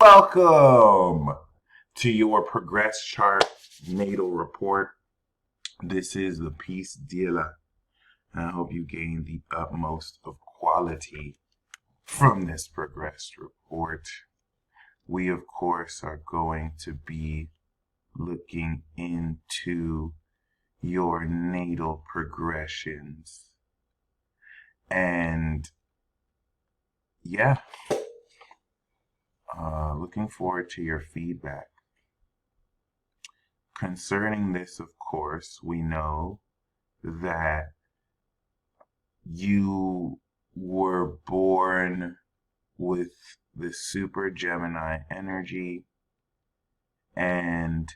Welcome to your Progress Chart Natal Report. This is the piece dealer, and I hope you gain the utmost of quality from this Progress Report. We, of course, are going to be looking into your natal progressions. And yeah, looking forward to your feedback. Concerning this, of course, we know that you were born with the Super Gemini energy, and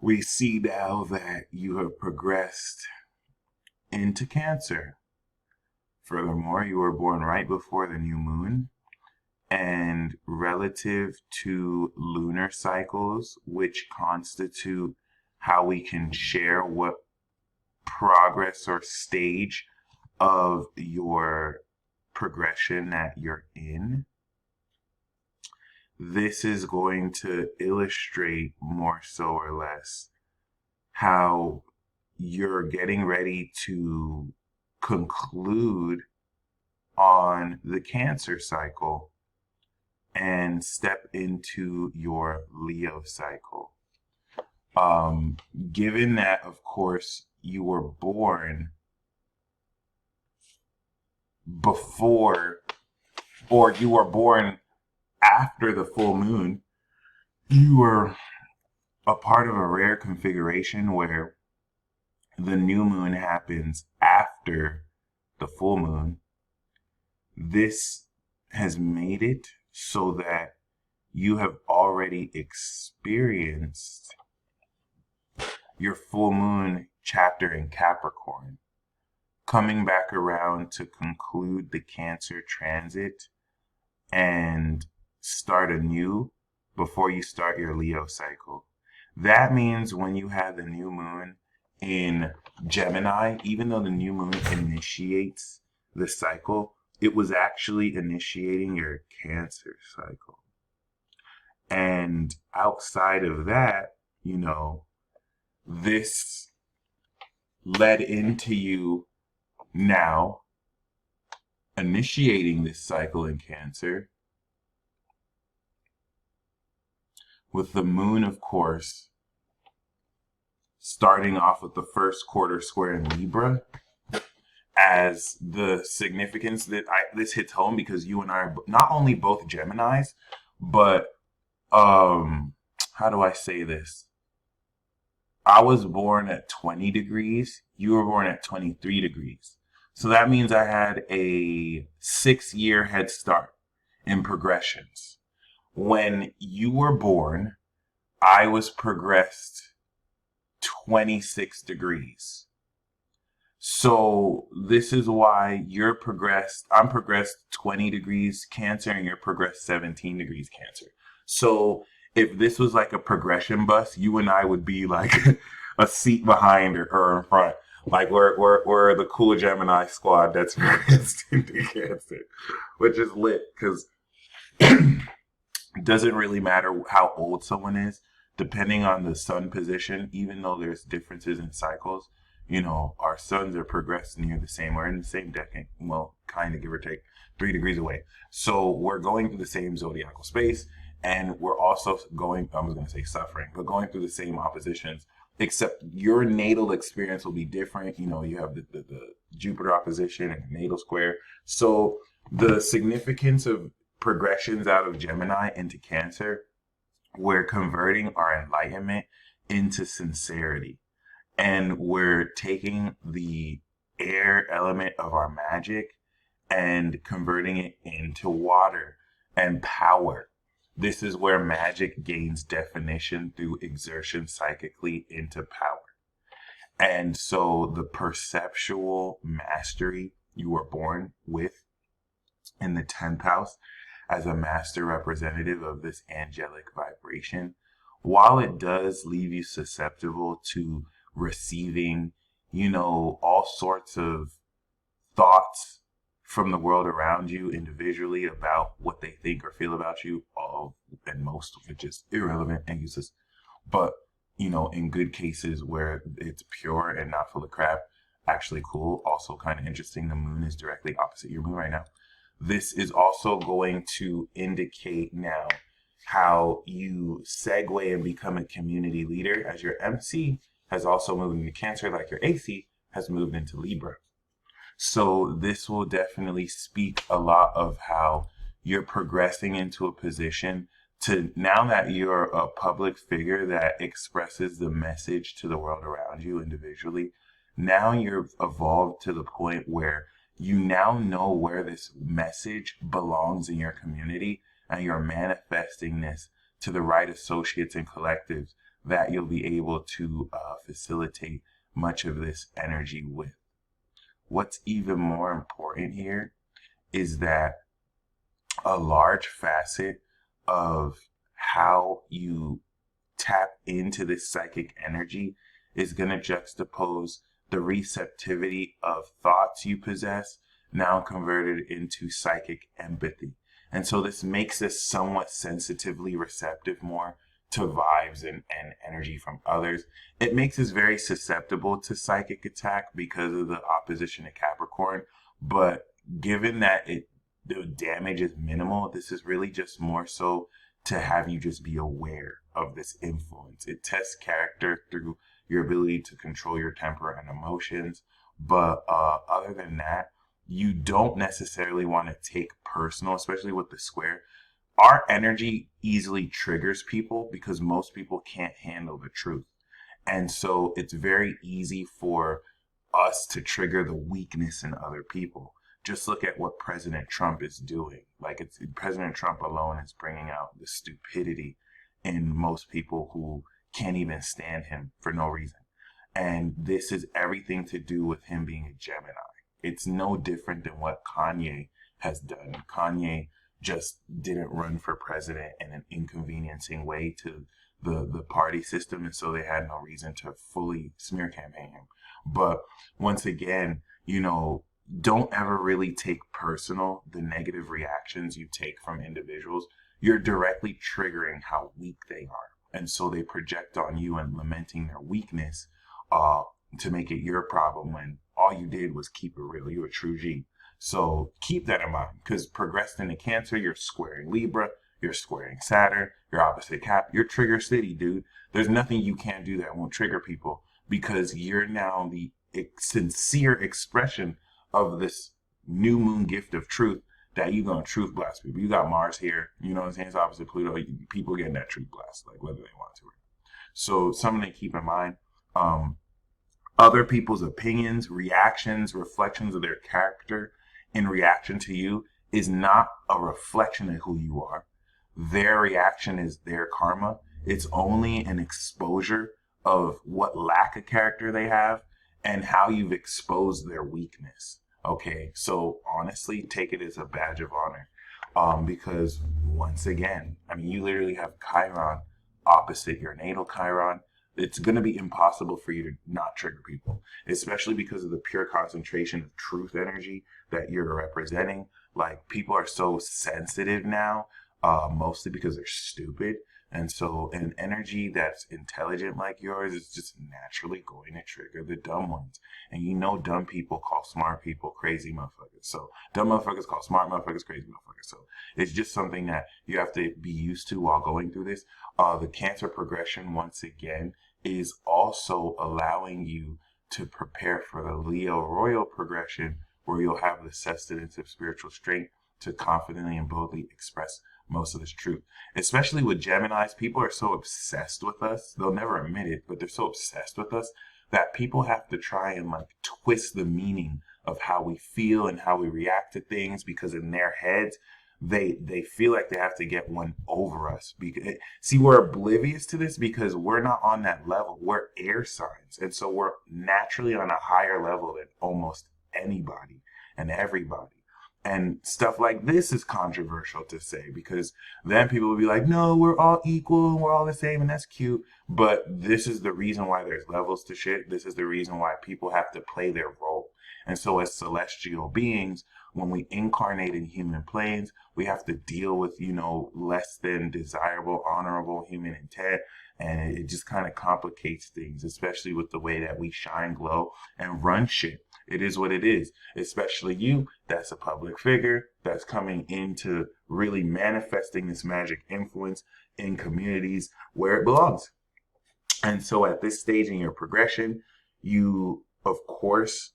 we see now that you have progressed into Cancer. Furthermore, you were born right before the new moon, and relative to lunar cycles, which constitute how we can share what progress or stage of your progression that you're in, this is going to illustrate more so or less how you're getting ready to conclude on the Cancer cycle and step into your Leo cycle. Given that, of course, you were born before, or you were born after the full moon, you were a part of a rare configuration where the new moon happens after the full moon. This has made it so that you have already experienced your full moon chapter in Capricorn, coming back around to conclude the Cancer transit and start anew before you start your Leo cycle. That means when you have the new moon in Gemini, even though the new moon initiates the cycle, it was actually initiating your Cancer cycle. And outside of that, this led into you now initiating this cycle in Cancer, with the moon, of course, starting off with the first quarter square in Libra, as the significance that this hits home, because you and I are not only both Geminis, but how do I say this? I was born at 20 degrees. You were born at 23 degrees. So that means I had a 6-year head start in progressions. When you were born, I was progressed 26 degrees. So this is why I'm progressed 20 degrees Cancer, and you're progressed 17 degrees Cancer. So if this was like a progression bus, you and I would be like a seat behind or in front. Like we're the cool Gemini squad that's progressed into Cancer, which is lit, because it doesn't really matter how old someone is, depending on the sun position, even though there's differences in cycles. Our suns are progressed near the same. We're in the same decade, well, kind of, give or take 3 degrees away. So we're going through the same zodiacal space, and we're also suffering, but going through the same oppositions, except your natal experience will be different. You have the Jupiter opposition and the natal square. So the significance of progressions out of Gemini into Cancer, we're converting our enlightenment into sincerity. And we're taking the air element of our magic and converting it into water and power. This is where magic gains definition through exertion psychically into power. And so the perceptual mastery you were born with in the 10th house as a master representative of this angelic vibration, while it does leave you susceptible to receiving, all sorts of thoughts from the world around you individually about what they think or feel about you, all and most of it is irrelevant and useless. But, in good cases where it's pure and not full of crap, actually cool. Also kind of interesting. The moon is directly opposite your moon right now. This is also going to indicate now how you segue and become a community leader, as your MC has also moved into Cancer, like your AC has moved into Libra. So this will definitely speak a lot of how you're progressing into a position to, now that you're a public figure that expresses the message to the world around you individually, now you've evolved to the point where you now know where this message belongs in your community, and you're manifesting this to the right associates and collectives that you'll be able to facilitate much of this energy with. What's even more important here is that a large facet of how you tap into this psychic energy is going to juxtapose the receptivity of thoughts you possess, now converted into psychic empathy. And so this makes us somewhat sensitively receptive more to vibes and energy from others. It makes us very susceptible to psychic attack because of the opposition to Capricorn. But given that the damage is minimal, this is really just more so to have you just be aware of this influence. It tests character through your ability to control your temper and emotions. But other than that, you don't necessarily want to take personal, especially with the square. Our energy easily triggers people because most people can't handle the truth. And so it's very easy for us to trigger the weakness in other people. Just look at what President Trump is doing. Like, President Trump alone is bringing out the stupidity in most people who can't even stand him for no reason. And this is everything to do with him being a Gemini. It's no different than what Kanye has done. Kanye just didn't run for president in an inconveniencing way to the party system, and so they had no reason to fully smear campaign him. But once again, don't ever really take personal the negative reactions you take from individuals. You're directly triggering how weak they are, and so they project on you and lamenting their weakness to make it your problem when all you did was keep it real. You're a true G. So keep that in mind, because progressed into Cancer, you're squaring Libra, you're squaring Saturn, you're opposite Cap, you're trigger city, dude. There's nothing you can't do that won't trigger people, because you're now the sincere expression of this new moon gift of truth that you're going to truth blast people. You got Mars here, you know what I'm saying? It's opposite Pluto. People getting that truth blast, like whether they want to. So something to keep in mind. Other people's opinions, reactions, reflections of their character in reaction to you is not a reflection of who you are. Their reaction is their karma. It's only an exposure of what lack of character they have and how you've exposed their weakness. Okay, so honestly, take it as a badge of honor. Because once again, you literally have Chiron opposite your natal Chiron. It's going to be impossible for you to not trigger people, especially because of the pure concentration of truth energy that you're representing. Like, people are so sensitive now, mostly because they're stupid. And so an energy that's intelligent like yours is just naturally going to trigger the dumb ones. And dumb people call smart people crazy motherfuckers. So dumb motherfuckers call smart motherfuckers crazy motherfuckers. So it's just something that you have to be used to while going through this. The Cancer progression, once again, is also allowing you to prepare for the Leo royal progression, where you'll have the sustenance of spiritual strength to confidently and boldly express most of this truth. Especially with Geminis, people are so obsessed with us. They'll never admit it, but they're so obsessed with us that people have to try and twist the meaning of how we feel and how we react to things, because in their heads, they feel like they have to get one over us. See, we're oblivious to this because we're not on that level. We're air signs. And so we're naturally on a higher level than almost anybody and everybody. And stuff like this is controversial to say, because then people will be like, no, we're all equal and we're all the same, and that's cute. But this is the reason why there's levels to shit. This is the reason why people have to play their role. And so as celestial beings, when we incarnate in human planes, we have to deal with, less than desirable, honorable human intent. And it just kind of complicates things, especially with the way that we shine, glow, and run shit. It is what it is, especially you. That's a public figure that's coming into really manifesting this magic influence in communities where it belongs. And so at this stage in your progression, you, of course,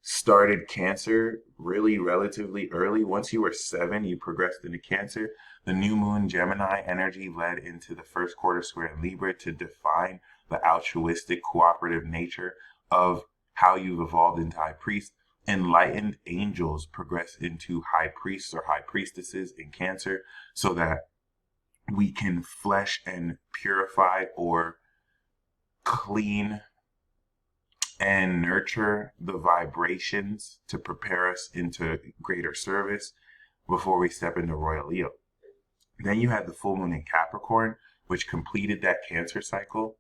started Cancer really relatively early. Once you were 7, you progressed into Cancer. The new moon Gemini energy led into the first quarter square in Libra to define the altruistic, cooperative nature of how you've evolved into high priest. Enlightened angels progress into high priests or high priestesses in Cancer so that we can flesh and purify or clean and nurture the vibrations to prepare us into greater service before we step into Royal Leo. Then you had the full moon in Capricorn, which completed that Cancer cycle.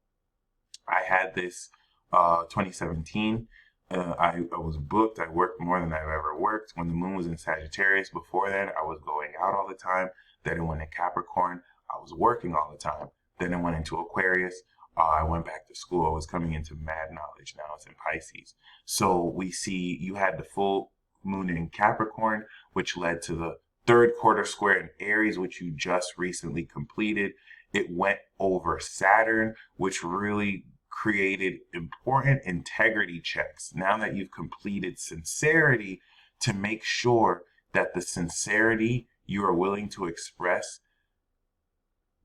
I had this 2017. I was booked. I worked more than I've ever worked. When the moon was in Sagittarius, before then, I was going out all the time. Then it went in Capricorn. I was working all the time. Then it went into Aquarius. I went back to school. I was coming into mad knowledge. Now it's in Pisces. So we see you had the full moon in Capricorn, which led to the third quarter square in Aries, which you just recently completed. It went over Saturn, which really created important integrity checks. Now that you've completed sincerity, to make sure that the sincerity you are willing to express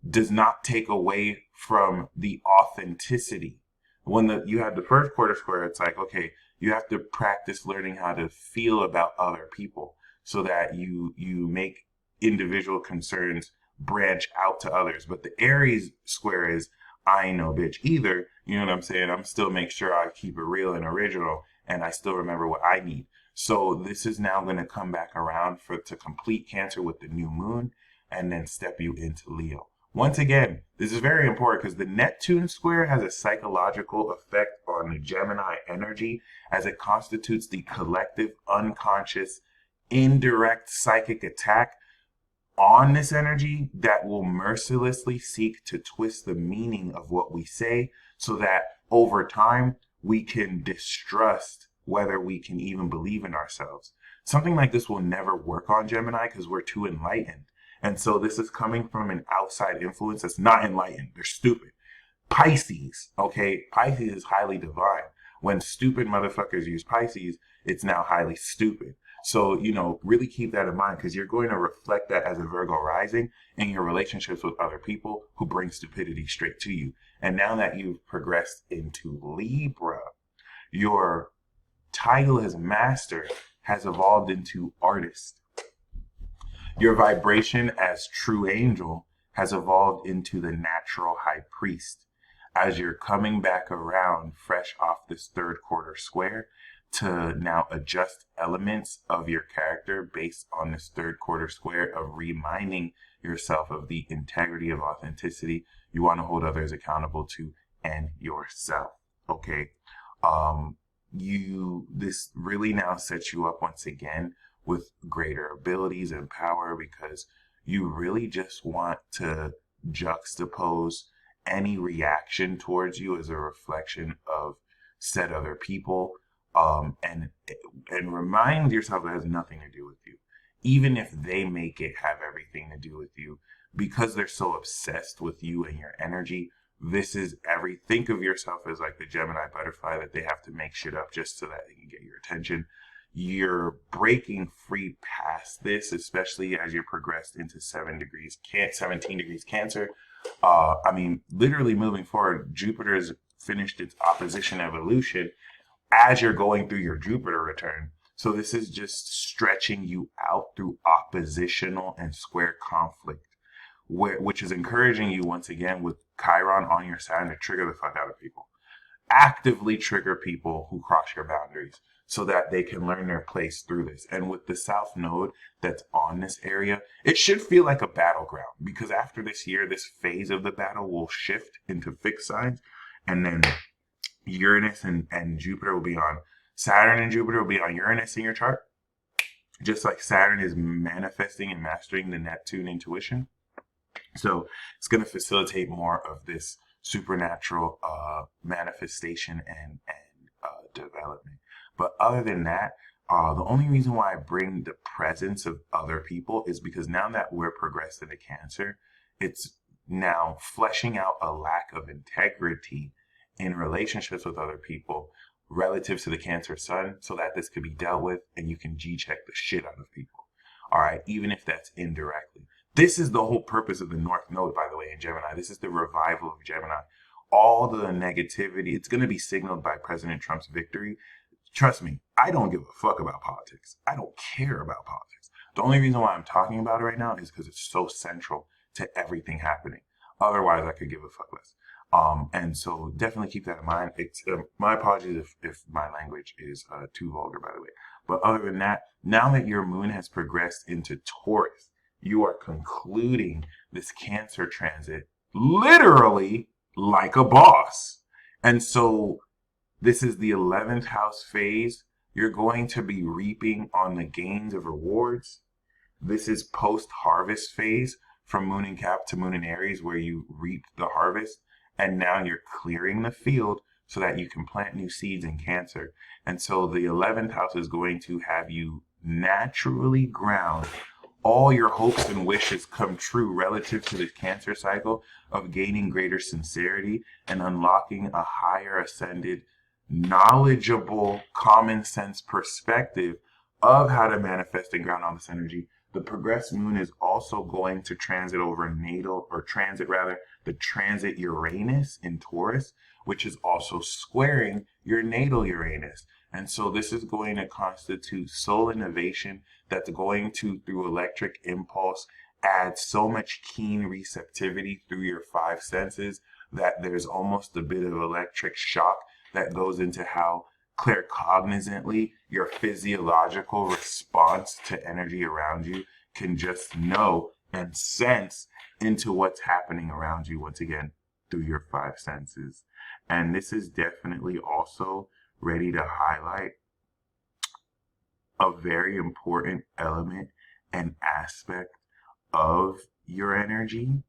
does not take away from the authenticity. When you have the first quarter square, it's like, okay, you have to practice learning how to feel about other people so that you make individual concerns branch out to others. But the Aries square is, I ain't no bitch either. You know what I'm saying? I'm still make sure I keep it real and original, and I still remember what I need. So this is now going to come back around to complete Cancer with the new moon and then step you into Leo. Once again, this is very important because the Neptune square has a psychological effect on the Gemini energy as it constitutes the collective, unconscious, indirect psychic attack on this energy that will mercilessly seek to twist the meaning of what we say so that over time we can distrust whether we can even believe in ourselves. Something like this will never work on Gemini because we're too enlightened. And so this is coming from an outside influence that's not enlightened. They're stupid. Pisces, okay? Pisces is highly divine. When stupid motherfuckers use Pisces, it's now highly stupid. So, really keep that in mind because you're going to reflect that as a Virgo rising in your relationships with other people who bring stupidity straight to you. And now that you've progressed into Libra, your title as master has evolved into artist. Your vibration as true angel has evolved into the natural high priest as you're coming back around fresh off this third quarter square to now adjust elements of your character based on this third quarter square of reminding yourself of the integrity of authenticity you want to hold others accountable to and yourself. Okay. This really now sets you up once again with greater abilities and power because you really just want to juxtapose any reaction towards you as a reflection of said other people, and remind yourself it has nothing to do with you, even if they make it have everything to do with you, because they're so obsessed with you and your energy. This is think of yourself as like the Gemini butterfly that they have to make shit up just so that they can get your attention. You're breaking free past this, especially as you progressed into 17 degrees Cancer. Literally moving forward, Jupiter's finished its opposition evolution as you're going through your Jupiter return. So this is just stretching you out through oppositional and square conflict, which is encouraging you once again with Chiron on your side to trigger the fuck out of people. Actively trigger people who cross your boundaries so that they can learn their place through this. And with the South Node that's on this area, it should feel like a battleground because after this year, this phase of the battle will shift into fixed signs. And then Uranus and Jupiter will be on Saturn and Jupiter will be on Uranus in your chart, just like Saturn is manifesting and mastering the Neptune intuition. So it's going to facilitate more of this supernatural manifestation and development. But other than that, the only reason why I bring the presence of other people is because now that we're progressed into Cancer, it's now fleshing out a lack of integrity in relationships with other people relative to the Cancer Sun, so that this could be dealt with and you can G-check the shit out of people. All right, even if that's indirectly. This is the whole purpose of the North Node, by the way, in Gemini. This is the revival of Gemini. All the negativity, it's going to be signaled by President Trump's victory. Trust me, I don't give a fuck about politics. I don't care about politics. The only reason why I'm talking about it right now is because it's so central to everything happening. Otherwise, I could give a fuck less. And so definitely keep that in mind. It's my apologies if my language is too vulgar, by the way. But other than that, now that your moon has progressed into Taurus, you are concluding this Cancer transit literally like a boss. And so this is the 11th house phase. You're going to be reaping on the gains of rewards. This is post-harvest phase from Moon in Cap to Moon in Aries, where you reap the harvest. And now you're clearing the field so that you can plant new seeds in Cancer. And so the 11th house is going to have you naturally ground all your hopes and wishes come true relative to the Cancer cycle of gaining greater sincerity and unlocking a higher ascended, knowledgeable, common sense perspective of how to manifest and ground all this energy. The progressed moon is also going to transit over the transit Uranus in Taurus, which is also squaring your natal Uranus. And so this is going to constitute soul innovation that's going to, through electric impulse, add so much keen receptivity through your five senses that there's almost a bit of electric shock that goes into how claircognizantly your physiological response to energy around you can just know and sense into what's happening around you, once again, through your five senses. And this is definitely also ready to highlight a very important element and aspect of your energy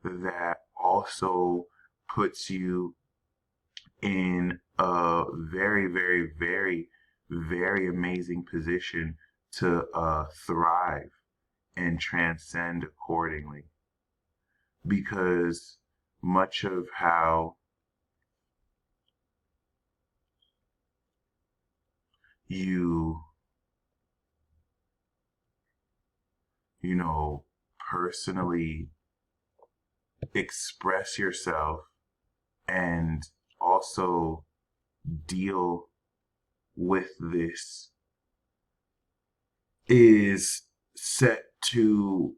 that also puts you in a very, very, very, very amazing position to thrive and transcend accordingly. Because much of how you personally express yourself and also deal with this is set to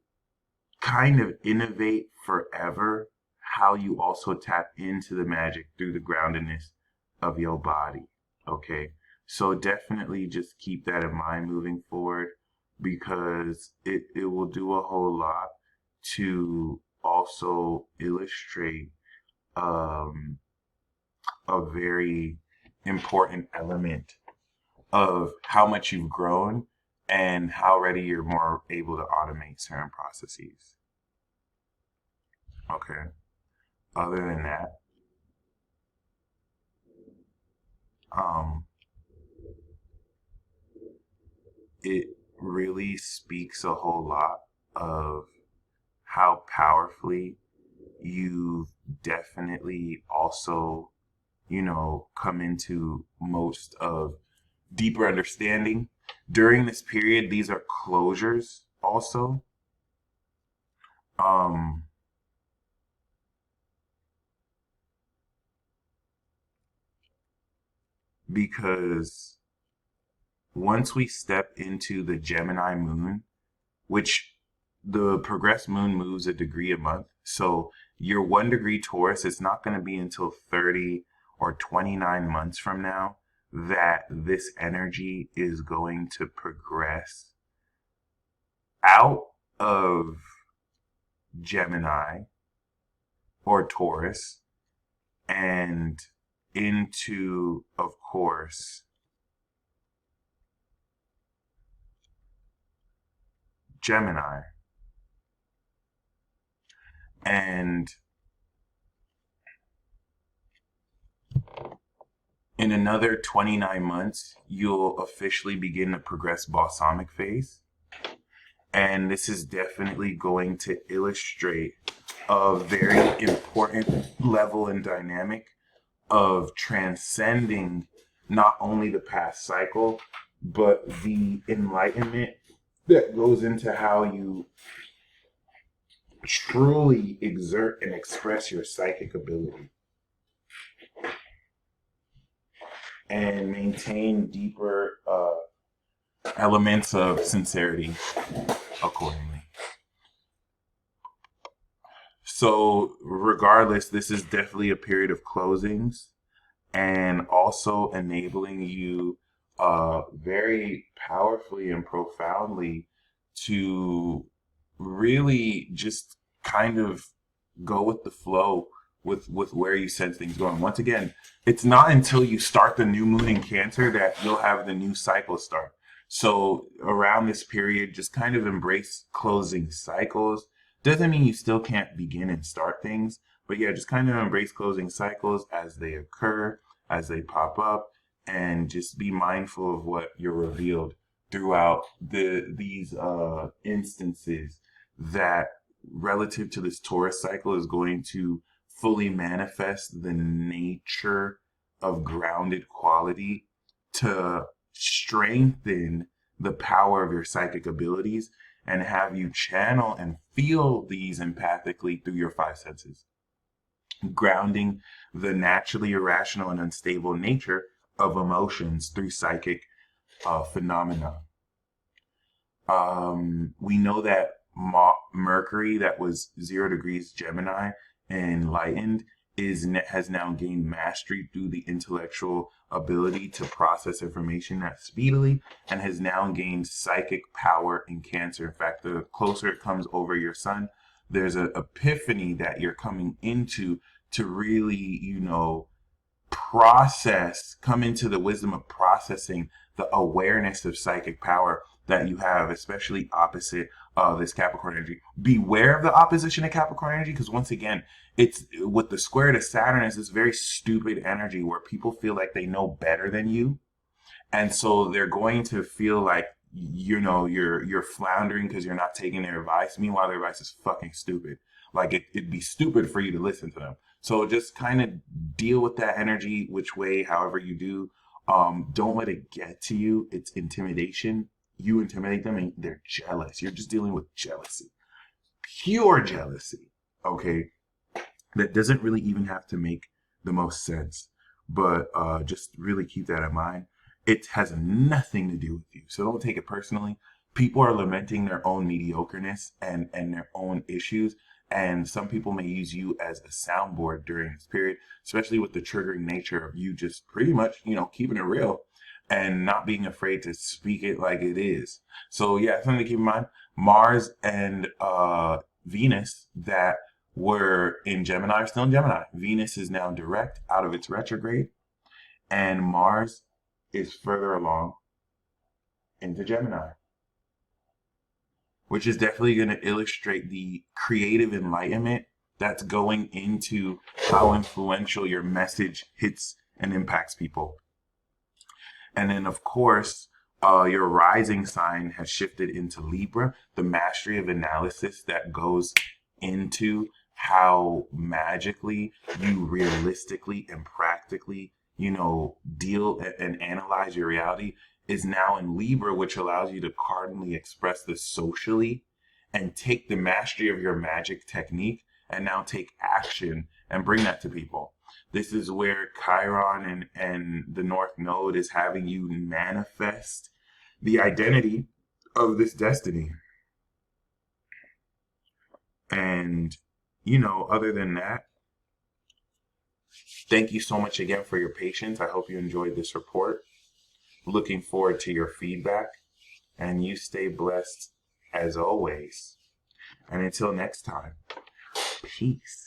kind of innovate forever how you also tap into the magic through the groundedness of your body. Okay, so definitely just keep that in mind moving forward, because it will do a whole lot to also illustrate a very important element of how much you've grown and how ready you're more able to automate certain processes. Okay. Other than that, it really speaks a whole lot of how powerfully you've definitely also, come into most of deeper understanding. During this period, these are closures also. Because once we step into the Gemini moon, which the progressed moon moves a degree a month, so your 1 degree Taurus, it's not going to be until 30 or 29 months from now that this energy is going to progress out of Gemini or Taurus and into, of course, Gemini. And in another 29 months, you'll officially begin the progress balsamic phase. And this is definitely going to illustrate a very important level and dynamic of transcending not only the past cycle, but the enlightenment that goes into how you truly exert and express your psychic ability and maintain deeper elements of sincerity accordingly. So regardless, this is definitely a period of closings and also enabling you very powerfully and profoundly to really just kind of go with the flow with where you sense things going. Once again, it's not until you start the new moon in Cancer that you'll have the new cycle start. So around this period, just kind of embrace closing cycles. Doesn't mean you still can't begin and start things, but yeah, just kind of embrace closing cycles as they occur, as they pop up, and just be mindful of what you're revealed throughout these instances that relative to this Taurus cycle is going to fully manifest the nature of grounded quality to strengthen the power of your psychic abilities and have you channel and feel these empathically through your five senses, grounding the naturally irrational and unstable nature of emotions through psychic phenomena. We know that Mercury, that was 0 degrees Gemini, enlightened, has now gained mastery through the intellectual ability to process information that speedily, and has now gained psychic power in Cancer. In fact, the closer it comes over your sun, there's an epiphany that you're coming into to really, come into the wisdom of processing the awareness of psychic power that you have, especially opposite this Capricorn energy. Beware of the opposition of Capricorn energy, because once again, it's with the square to Saturn is this very stupid energy where people feel like they know better than you, and so they're going to feel like you're floundering because you're not taking their advice. Meanwhile, their advice is fucking stupid. Like it'd be stupid for you to listen to them. So just kind of deal with that energy, which way, however you do. Don't let it get to you. It's intimidation. You intimidate them and they're jealous. You're just dealing with jealousy. Pure jealousy. Okay? That doesn't really even have to make the most sense. But just really keep that in mind. It has nothing to do with you. So don't take it personally. People are lamenting their own mediocreness and their own issues. And some people may use you as a soundboard during this period, especially with the triggering nature of you just pretty much, keeping it real and not being afraid to speak it like it is. So yeah, something to keep in mind. Mars and Venus that were in Gemini are still in Gemini. Venus is now direct out of its retrograde, and Mars is further along into Gemini, which is definitely going to illustrate the creative enlightenment that's going into how influential your message hits and impacts people. And then, of course, your rising sign has shifted into Libra, the mastery of analysis that goes into how magically you realistically and practically, deal and analyze your reality is now in Libra, which allows you to cardinally express this socially and take the mastery of your magic technique and now take action and bring that to people. This is where Chiron and the North Node is having you manifest the identity of this destiny. And, other than that, thank you so much again for your patience. I hope you enjoyed this report. Looking forward to your feedback, and you stay blessed as always. And until next time, peace.